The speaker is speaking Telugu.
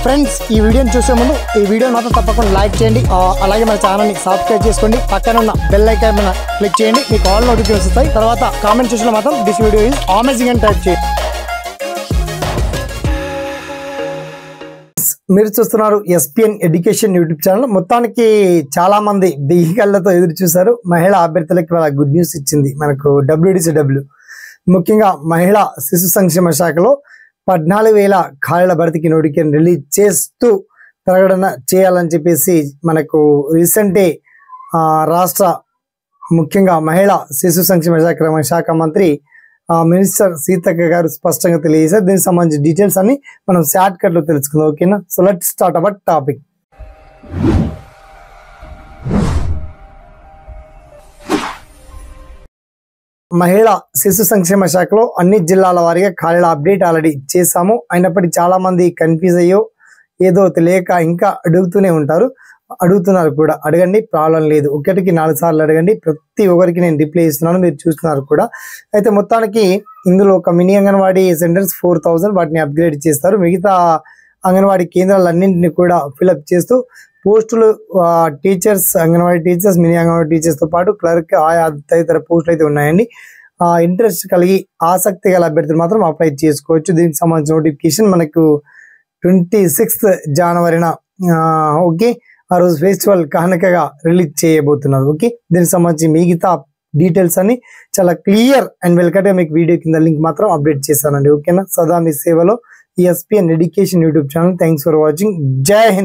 ఫ్రెండ్స్ ఈ వీడియోని చూసే ముందు ఈ వీడియోని మాత్రం తప్పకుండా లైక్ చేయండి, అలాగే మన ఛానల్ని సబ్స్క్రైబ్ చేసుకోండి, పక్కన ఉన్న బెల్ ఐకాన్ మీద క్లిక్ చేయండి, మీకు ఆల్ నోటిఫికేషన్స్ వస్తాయి. తర్వాత కామెంట్ సెక్షన్లో మాత్రం దిస్ వీడియో ఈజ్ అమేజింగ్ అని టైప్ చేయండి. మీరు చూస్తున్నారు ఎస్పీఎన్ ఎడ్యుకేషన్ యూట్యూబ్ ఛానల్. మొత్తానికి చాలా మంది బియ్యకళ్ళతో ఎదురు చూశారు. మహిళా అభ్యర్థులకి వాళ్ళ గుడ్ న్యూస్ ఇచ్చింది మనకు WDCW. ముఖ్యంగా మహిళా శిశు సంక్షేమ శాఖలో 14,000 ఖాళీల భర్తీకి నోటిఫికేషన్ రిలీజ్ చేస్తూ ప్రకటన చేయాలని చెప్పేసి మనకు రీసెంటే రాష్ట్ర ముఖ్యంగా మహిళా శిశు సంక్షేమ శాఖ మంత్రి మినిస్టర్ సీతక్క గారు స్పష్టంగా తెలియజేశారు. దీనికి సంబంధించిన డీటెయిల్స్ అన్ని మనం షార్ట్ కట్ లో తెలుసుకుందాం. ఓకేనా? So let's start our topic. మహిళా శిశు సంక్షేమ శాఖలో అన్ని జిల్లాల వారీగా ఖాళీల అప్డేట్ ఆల్రెడీ చేశాము. అయినప్పటికీ చాలా మంది కన్ఫ్యూజ్ అయ్యో ఏదో తెలియక ఇంకా అడుగుతున్నారు కూడా. అడగండి, ప్రాబ్లం లేదు. ఒకటికి 4 సార్లు అడగండి, ప్రతి ఒక్కరికి నేను రిప్లై ఇస్తున్నాను, మీరు చూస్తున్నారు కూడా. అయితే మొత్తానికి ఇందులో ఒక మినీ అంగన్వాడీ సెంటర్స్ 4,000 వాటిని అప్గ్రేడ్ చేస్తారు. మిగతా అంగన్వాడీ కేంద్రాలన్నింటినీ కూడా ఫిల్అప్ చేస్తూ పోస్టులు teachers, Anganwadi teachers, mini Anganwadi టీచర్స్తో పాటు క్లర్క్, ఆయా తదితర పోస్టులు అయితే ఉన్నాయండి. ఇంట్రెస్ట్ కలిగి ఆసక్తి గల అభ్యర్థులు మాత్రం అప్లై చేసుకోవచ్చు. దీనికి సంబంధించిన నోటిఫికేషన్ మనకు 26 జనవరిన ఓకే ఆ రోజు ఫెస్టివల్ కానుకగా రిలీజ్ చేయబోతున్నారు. ఓకే, దీనికి సంబంధించి మిగతా డీటెయిల్స్ అన్ని చాలా క్లియర్ అండ్ వెల్కట్గా మీకు వీడియో కింద లింక్ మాత్రం అప్డేట్ చేస్తానండి. ఓకేనా? సదా మీ సేవలో SPN education YouTube channel. Thanks for watching. జై హింద్.